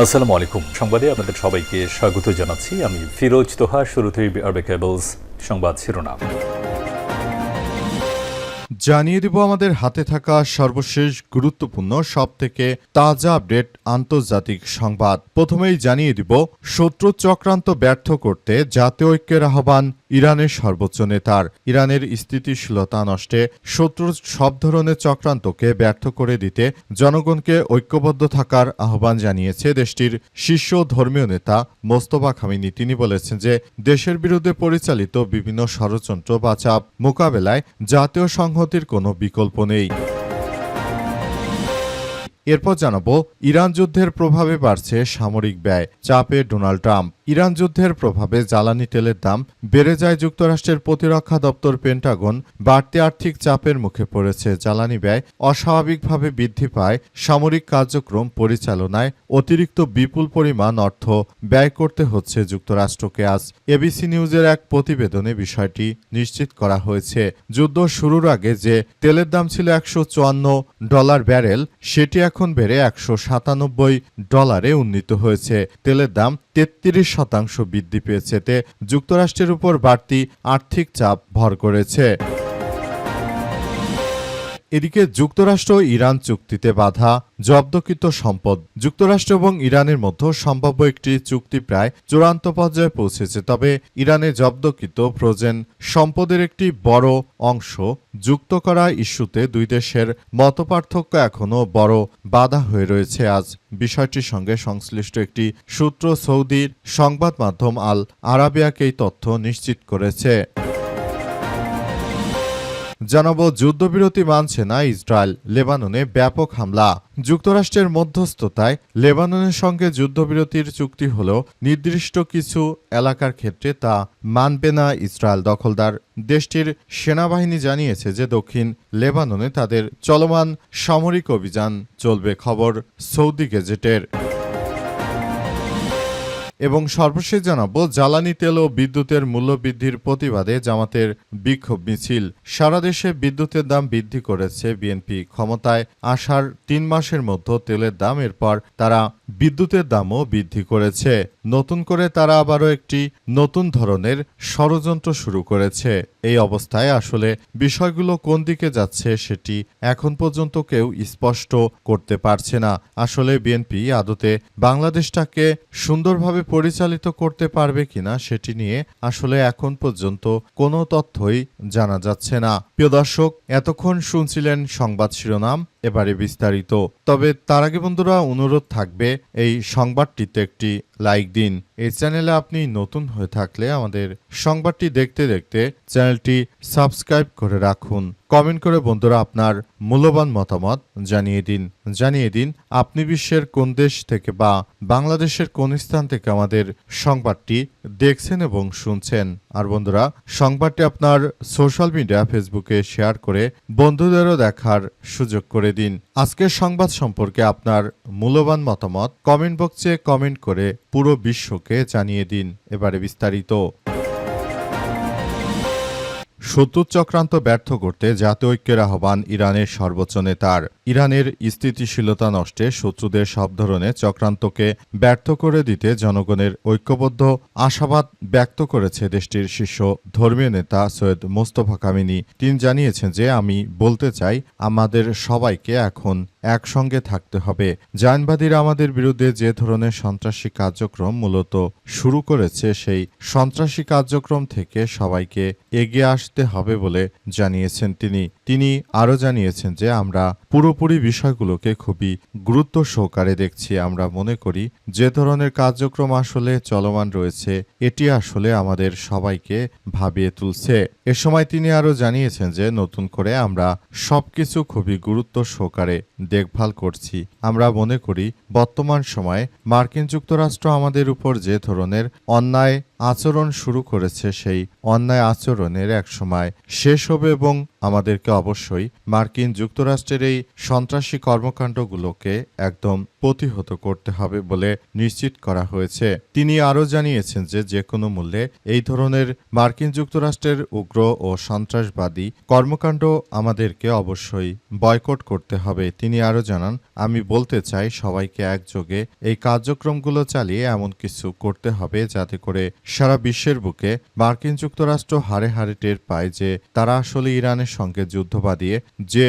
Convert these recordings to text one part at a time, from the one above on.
আসসালামু আলাইকুম। সংবাদে আপনাদের সবাইকে স্বাগত জানাচ্ছি। আমি ফিরোজ তোহা। শুরুতেই আরবে কেবলস সংবাদ শিরোনাম জানিয়ে দিব আমাদের হাতে থাকা সর্বশেষ গুরুত্বপূর্ণ সবথেকে তাজা আপডেট আন্তর্জাতিক সংবাদ। প্রথমেই জানিয়ে দিব শত্রু চক্রান্ত ব্যর্থ করতে জাতীয় ঐক্যের আহ্বান ইরানের সর্বোচ্চ নেতার। ইরানের স্থিতিশীলতা নষ্টে শত্রুর সব ধরনের চক্রান্তকে ব্যর্থ করে দিতে জনগণকে ঐক্যবদ্ধ থাকার আহ্বান জানিয়েছে দেশটির শীর্ষ ধর্মীয় নেতা মোস্তফা খামেনি। তিনি বলেছেন যে দেশের বিরুদ্ধে পরিচালিত বিভিন্ন ষড়যন্ত্র বা চাপ মোকাবেলায় জাতীয় সংহতির কোনো বিকল্প নেই। এরপর জানাবো ইরান যুদ্ধের প্রভাবে বাড়ছে সামরিক ব্যয়, চাপে ডোনাল্ড ট্রাম্প। ইরান যুদ্ধের প্রভাবে জ্বালানি তেলের দাম বেড়ে যায় যুক্তরাষ্ট্রের প্রতিরক্ষা দপ্তর পেন্টাগন বাড়তি আর্থিক চাপের মুখে পড়েছে। জ্বালানি ব্যয় অস্বাভাবিকভাবে বৃদ্ধি পায় সামরিক কার্যক্রম পরিচালনায় অতিরিক্ত বিপুল পরিমাণ অর্থ ব্যয় করতে হচ্ছে যুক্তরাষ্ট্রকে। আজ এবিসি নিউজের এক প্রতিবেদনে বিষয়টি নিশ্চিত করা হয়েছে। যুদ্ধ শুরুর আগে যে তেলের দাম ছিল $154 ব্যারেল, সেটি এখন বেড়ে $197 উন্নীত হয়েছে। তেলের দাম 33% বৃদ্ধি পেয়েছে। এতে যুক্তরাষ্ট্রের উপর বাড়তি আর্থিক চাপ ভর করেছে। এদিকে যুক্তরাষ্ট্র ইরান চুক্তিতে বাধা, জব্দকৃত সম্পদ। যুক্তরাষ্ট্র এবং ইরানের মধ্যে সম্ভাব্য একটি চুক্তি প্রায় চূড়ান্ত পর্যায়ে পৌঁছেছে। তবে ইরানে জব্দকৃত ফ্রোজেন সম্পদের একটি বড় অংশ যুক্ত করা ইস্যুতে দুই দেশের মতপার্থক্য এখনও বড় বাধা হয়ে রয়েছে। আজ বিষয়টির সঙ্গে সংশ্লিষ্ট একটি সূত্র সৌদির সংবাদ মাধ্যম আল আরাবিয়াকে এই তথ্য নিশ্চিত করেছে। জানাবো যুদ্ধবিরতি মানছে না ইসরায়েল, লেবাননে ব্যাপক হামলা। যুক্তরাষ্ট্রের মধ্যস্থতায় লেবাননের সঙ্গে যুদ্ধবিরতির চুক্তি হলেও নির্দিষ্ট কিছু এলাকার ক্ষেত্রে তা মানবে না ইসরায়েল। দখলদার দেশটির সেনাবাহিনী জানিয়েছে যে দক্ষিণ লেবাননে তাদের চলমান সামরিক অভিযান চলবে। খবর সৌদি গেজেটের। এবং সর্বশেষ জানাবো জ্বালানি তেল ও বিদ্যুতের মূল্যবৃদ্ধির প্রতিবাদে জামাতের বিক্ষোভ মিছিল। সারা দেশে বিদ্যুতের দাম বৃদ্ধি করেছে বিএনপি। ক্ষমতায় আসার 3 মাসের মধ্যে তেলের দাম, এরপর তারা বিদ্যুতের দামও বৃদ্ধি করেছে। নতুন করে তারা আবারও একটি নতুন ধরনের ষড়যন্ত্র শুরু করেছে। এই অবস্থায় আসলে বিষয়গুলো কোন দিকে যাচ্ছে সেটি এখন পর্যন্ত কেউ স্পষ্ট করতে পারছে না। আসলে বিএনপি আদতে বাংলাদেশটাকে সুন্দরভাবে পরিচালিত করতে পারবে কিনা সেটি নিয়ে আসলে এখন পর্যন্ত কোনো তথ্যই জানা যাচ্ছে না। প্রিয় দর্শক, এতক্ষণ শুনছিলেন সংবাদ শিরোনাম, এবারে বিস্তারিত। তবে তার আগে বন্ধুরা অনুরোধ থাকবে এই সংবাদটিতে একটি লাইক দিন। এই চ্যানেলে আপনি নতুন হয়ে থাকলে আমাদের সংবাদটি দেখতে দেখতে চ্যানেলটি সাবস্ক্রাইব করে রাখুন। কমেন্ট করে বন্ধুরা আপনার মূল্যবান মতামত জানিয়ে দিন আপনি বিশ্বের কোন দেশ থেকে বা বাংলাদেশের কোন স্থান থেকে আমাদের সংবাদটি দেখছেন এবং শুনছেন। আর বন্ধুরা, সংবাদটি আপনার সোশ্যাল মিডিয়া ফেসবুকে শেয়ার করে বন্ধুদেরও দেখার সুযোগ করে দিন। আজকের সংবাদ সম্পর্কে আপনার মূল্যবান মতামত কমেন্ট বক্সে কমেন্ট করে পুরো বিশ্বকে জানিয়ে দিন। এবারে বিস্তারিত। শত্রু চক্রান্ত ব্যর্থ করতে জাতীয় ঐক্যের আহ্বান ইরানের সর্বোচ্চ নেতার। ইরানের স্থিতিশীলতা নষ্টে শত্রুদের সব ধরনের চক্রান্তকে ব্যর্থ করে দিতে জনগণের ঐক্যবদ্ধ আশাবাদ ব্যক্ত করেছে দেশটির শীর্ষ ধর্মীয় নেতা সৈয়দ মোস্তফা খামেনি। তিনি জানিয়েছেন যে আমি বলতে চাই, আমাদের সবাইকে এখন একসঙ্গে থাকতে হবে। জায়নবাদীরা আমাদের বিরুদ্ধে যে ধরনের সন্ত্রাসী কার্যক্রম মূলত শুরু করেছে, সেই সন্ত্রাসী কার্যক্রম থেকে সবাইকে এগিয়ে আসতে হবে বলে জানিয়েছেন তিনি আরও জানিয়েছেন যে আমরা পুরোপুরি বিষয়গুলোকে খুবই গুরুত্ব সহকারে দেখছি। আমরা মনে করি যে ধরনের কার্যক্রম আসলে চলমান রয়েছে এটি আসলে আমাদের সবাইকে ভাবিয়ে তুলছে। এ সময় তিনি আরও জানিয়েছেন যে নতুন করে আমরা সবকিছু খুবই গুরুত্ব সহকারে দেখভাল করছি। আমরা মনে করি বর্তমান সময়ে মার্কিন যুক্তরাষ্ট্র আমাদের উপর যে ধরনের অন্যায় আচরণ শুরু করেছে, সেই অন্যায় আচরণের একসময় শেষ হবে এবং আমাদেরকে অবশ্যই মার্কিন যুক্তরাষ্ট্রের এই সন্ত্রাসী কর্মকাণ্ডগুলোকে একদম প্রতিহত করতে হবে বলে নিশ্চিত করা হয়েছে। তিনি আরও জানিয়েছেন যে যেকোনো মূল্যে এই ধরনের মার্কিন যুক্তরাষ্ট্রের উগ্র ও সন্ত্রাসবাদী কর্মকাণ্ড আমাদেরকে অবশ্যই বয়কট করতে হবে। তিনি আরও জানান, আমি বলতে চাই সবাইকে একযোগে এই কার্যক্রমগুলো চালিয়ে এমন কিছু করতে হবে যাতে করে সারা বিশ্বের বুকে মার্কিন যুক্তরাষ্ট্র হাড়ে হাড়ে টের পায় যে তারা আসলে ইরানের সঙ্গে যুদ্ধ বাঁধিয়ে যে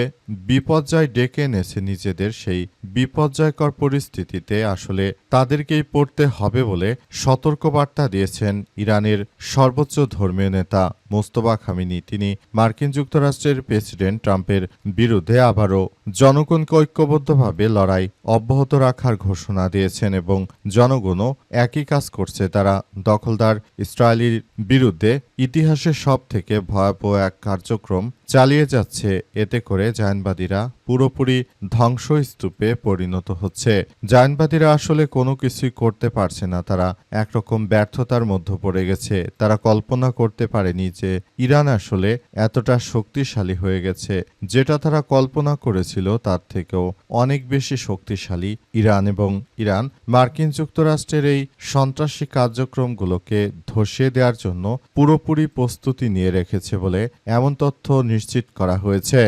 বিপর্যয় ডেকে এনেছে নিজেদের, সেই বিপর্যয়কর পরিস্থিতিতে আসলে তাদেরকেই পড়তে হবে বলে সতর্কবার্তা দিয়েছেন ইরানের সর্বোচ্চ ধর্মীয় নেতা মোস্তফা খামেনি। তিনি মার্কিন যুক্তরাষ্ট্রের প্রেসিডেন্ট ট্রাম্পের বিরুদ্ধে আবারও জনগণকে ঐক্যবদ্ধভাবে লড়াই অব্যাহত রাখার ঘোষণা দিয়েছেন এবং জনগণও একই কাজ করছে। তারা দখলদার ইসরায়েলের বিরুদ্ধে ইতিহাসের সবথেকে ভয়াবহ এক কার্যক্রম চালিয়ে যাচ্ছে। এতে করে জায়নবাদীরা পুরোপুরি ধ্বংসস্তূপে পরিণত হচ্ছে। জায়নবাদীরা আসলে কোনো কিছুই করতে পারছে না, তারা একরকম ব্যর্থতার মধ্যে পড়ে গেছে। তারা কল্পনা করতে পারেনি যে ইরান আসলে এতটা শক্তিশালী হয়ে গেছে। যেটা তারা কল্পনা করেছিল তার থেকেও অনেক বেশি শক্তিশালী ইরান, এবং ইরান মার্কিন যুক্তরাষ্ট্রের এই সন্ত্রাসী কার্যক্রমগুলোকে ধসিয়ে দেওয়ার জন্য পুরোপুরি প্রস্তুতি নিয়ে রেখেছে বলে এমন তথ্য নিশ্চিত করা হয়েছে।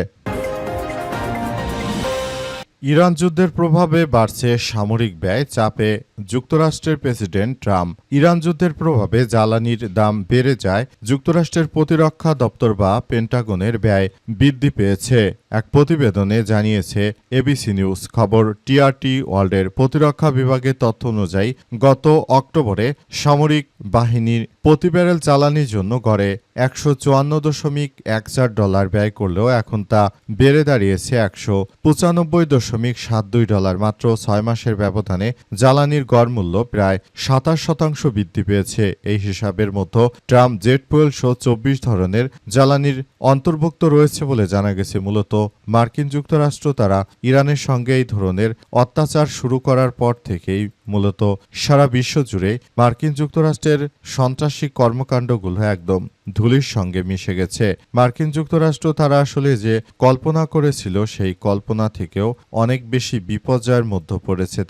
ইরান যুদ্ধের প্রভাবে বাড়ছে সামরিক ব্যয়, চাপে যুক্তরাষ্ট্রের প্রেসিডেন্ট ট্রাম্প। ইরান যুদ্ধের প্রভাবে জ্বালানির দাম বেড়ে যায়, যুক্তরাষ্ট্রের প্রতিরক্ষা দপ্তর বা পেন্টাগনের ব্যয় বৃদ্ধি পেয়েছে। এক প্রতিবেদনে জানিয়েছে এবিসি নিউজ। খবর টিআরটি ওয়ার্ল্ডের প্রতিরক্ষা বিভাগের তথ্য অনুযায়ী গত অক্টোবরে সামরিক বাহিনীর প্রতি ব্যারেল জ্বালানির জন্য গড়ে $154.14 ব্যয় করলেও এখন তা বেড়ে দাঁড়িয়েছে $195.72। মাত্র 6 মাসের ব্যবধানে জ্বালানির গড় মূল্য প্রায় 27% বৃদ্ধি পেয়েছে। এই হিসাবের মধ্যে ট্রাম্প জেট ফুয়েল সহ 24 ধরনের জ্বালানির অন্তর্ভুক্ত রয়েছে বলে জানা গেছে। মূলত মার্কিন যুক্তরাষ্ট্র তারা ইরানের সঙ্গে এই ধরনের অত্যাচার শুরু করার পর থেকেই মূলত সারা বিশ্ব জুড়ে মার্কিন যুক্তরাষ্ট্রের সন্ত্রাসী কর্মকাণ্ডগুলো একদম ধুলির সঙ্গে মিশে গেছে। মার্কিন যুক্তরাষ্ট্র তারা আসলে যে কল্পনা করেছিল সেই কল্পনা থেকেও অনেক বেশি বিপর্যয়ের মধ্যে পড়েছে।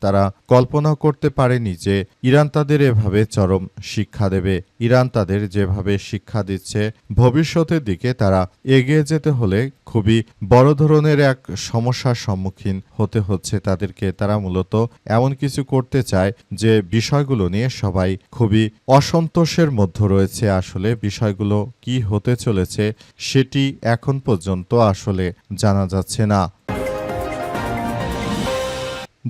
তারা কল্পনা করতে পারেনি যে ইরান তাদের এভাবে চরম শিক্ষা দেবে। ইরান তাদের যেভাবে শিক্ষা দিচ্ছে, ভবিষ্যতের দিকে তারা এগিয়ে যেতে হলে খুবই বড় ধরনের এক সমস্যার সম্মুখীন হতে হচ্ছে তাদেরকে। তারা মূলত এমন কিছু করতে চায় যে বিষয়গুলো নিয়ে সবাই খুবই অসন্তোষের মধ্যে রয়েছে। আসলে বিষয়গুলো কি হতে চলেছে সেটি এখন পর্যন্ত আসলে জানা যাচ্ছে না।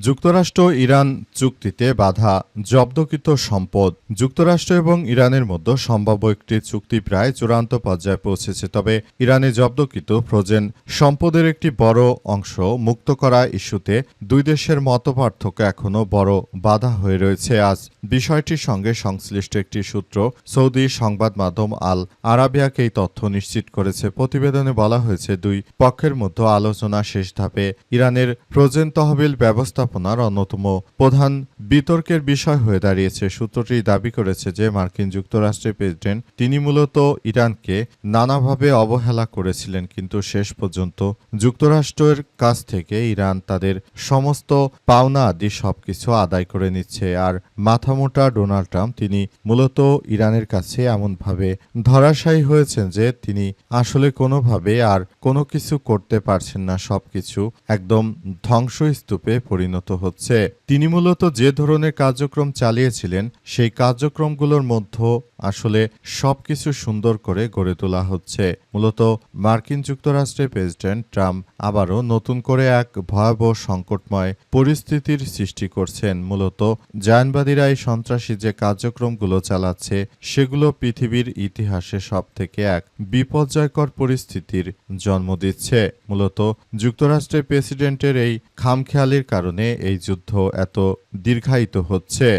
যুক্তরাষ্ট্র ইরান চুক্তিতে বাধা, জব্দকৃত সম্পদ। যুক্তরাষ্ট্র এবং ইরানের মধ্যে সম্ভাব্য একটি চুক্তি প্রায় চূড়ান্ত পর্যায়ে পৌঁছেছে। তবে ইরানে জব্দকৃত ফ্রোজেন সম্পদের একটি বড় অংশ মুক্ত করা ইস্যুতে দুই দেশের মতপার্থক্য এখনও বড় বাধা হয়ে রয়েছে। আজ বিষয়টির সঙ্গে সংশ্লিষ্ট একটি সূত্র সৌদি সংবাদ মাধ্যম আল আরাবিয়াকে এই তথ্য নিশ্চিত করেছে। প্রতিবেদনে বলা হয়েছে দুই পক্ষের মধ্যে আলোচনা শেষ ধাপে ইরানের ফ্রোজেন তহবিল ব্যবস্থা অন্যতম প্রধান বিতর্কের বিষয় হয়ে দাঁড়িয়েছে। সূত্রটি দাবি করেছে যে মার্কিন যুক্তরাষ্ট্রের প্রেসিডেন্ট তিনি মূলত ইরানকে নানাভাবে অবহেলা করেছিলেন, কিন্তু শেষ পর্যন্ত যুক্তরাষ্ট্রের কাছ থেকে ইরান তাদের সমস্ত পাওনা আদি সবকিছু আদায় করে নিচ্ছে। আর মাথামোটা ডোনাল্ড ট্রাম্প তিনি মূলত ইরানের কাছে এমনভাবে ধরাশায়ী হয়েছেন যে তিনি আসলে কোনোভাবে আর কোনো কিছু করতে পারছেন না। সবকিছু একদম ধ্বংসস্তূপে পরিণত হচ্ছে। তিনি মূলত যে ধরনের কার্যক্রম চালিয়েছিলেন সেই কার্যক্রমগুলোর মধ্যে আসলে সবকিছু সুন্দর করে গড়ে তোলা হচ্ছে। মূলত মার্কিন যুক্তরাষ্ট্রের প্রেসিডেন্ট ট্রাম্প আবারও নতুন করে এক ভয়াবহ সংকটময় পরিস্থিতির সৃষ্টি করছেন। মূলত জায়নবাদীরা এই সন্ত্রাসী যে কার্যক্রমগুলো চালাচ্ছে সেগুলো পৃথিবীর ইতিহাসে সবথেকে এক বিপর্যয়কর পরিস্থিতির জন্ম দিচ্ছে। মূলত যুক্তরাষ্ট্রের প্রেসিডেন্টের এই খামখেয়ালির কারণে এই যুদ্ধ এত দীর্ঘায়িত হচ্ছে।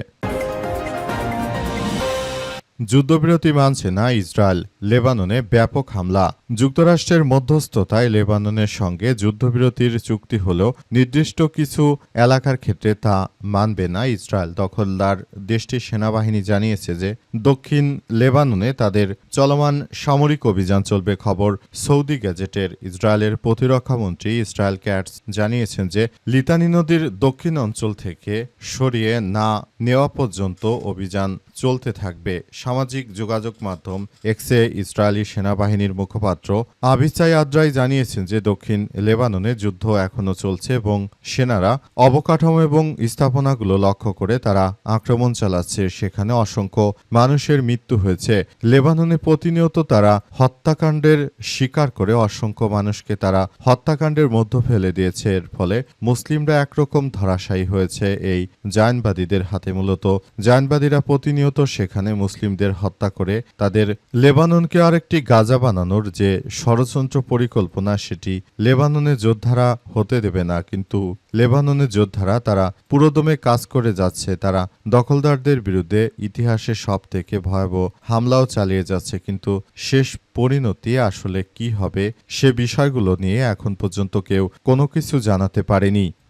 যুদ্ধবিরতি মানছে না ইসরায়েল, লেবাননে ব্যাপক হামলা। যুক্তরাষ্ট্রের মধ্যস্থতায় লেবাননের সঙ্গে যুদ্ধবিরতির চুক্তি হলেও নির্দিষ্ট কিছু এলাকার ক্ষেত্রে তা মানবে না ইসরায়েল। দখলদার দেশটির সেনাবাহিনী জানিয়েছে যে দক্ষিণ লেবাননে তাদের চলমান সামরিক অভিযান চলবে। খবর সৌদি গ্যাজেটের। ইসরায়েলের প্রতিরক্ষামন্ত্রী ইসরায়েল ক্যাটস জানিয়েছেন যে লিতানি নদীর দক্ষিণ অঞ্চল থেকে সরিয়ে না নেওয়া পর্যন্ত অভিযান চলতে থাকবে। সামাজিক যোগাযোগ মাধ্যম এক্সে ইসরায়েলি সেনাবাহিনীর মুখপাত্র আভিচাই আদ্রাই জানিয়েছেন যে দক্ষিণ লেবাননে যুদ্ধ এখনও চলছে এবং সেনারা অবকাঠামো এবং স্থাপনাগুলো লক্ষ্য করে তারা আক্রমণ চালাচ্ছে। সেখানে অসংখ্য মানুষের মৃত্যু হয়েছে। লেবাননে প্রতিনিয়ত তারা হত্যাকাণ্ডের শিকার করে অসংখ্য মানুষকে তারা হত্যাকাণ্ডের মধ্যে ফেলে দিয়েছে। এর ফলে মুসলিমরা একরকম ধরাশায়ী হয়েছে এই জায়নবাদীদের হাতে। মূলত জায়নবাদীরা প্রতিনিয়ত সেখানে মুসলিমদের হত্যা করে তাদের লেবাননকে আরেকটি গাজা বানানোর যে ষড়যন্ত্র পরিকল্পনা সেটি লেবাননে যোদ্ধারা হতে দেবে না। কিন্তু লেবাননের যোদ্ধারা তারা পুরোদমে কাজ করে যাচ্ছে। তারা দখলদারদের বিরুদ্ধে ইতিহাসে সবথেকে ভয়াবহ হামলাও চালিয়ে যাচ্ছে। কিন্তু শেষ পরিণতি আসলে কি হবে সে বিষয়গুলো নিয়ে এখন পর্যন্ত কেউ কোনো কিছু জানাতে পারেনি।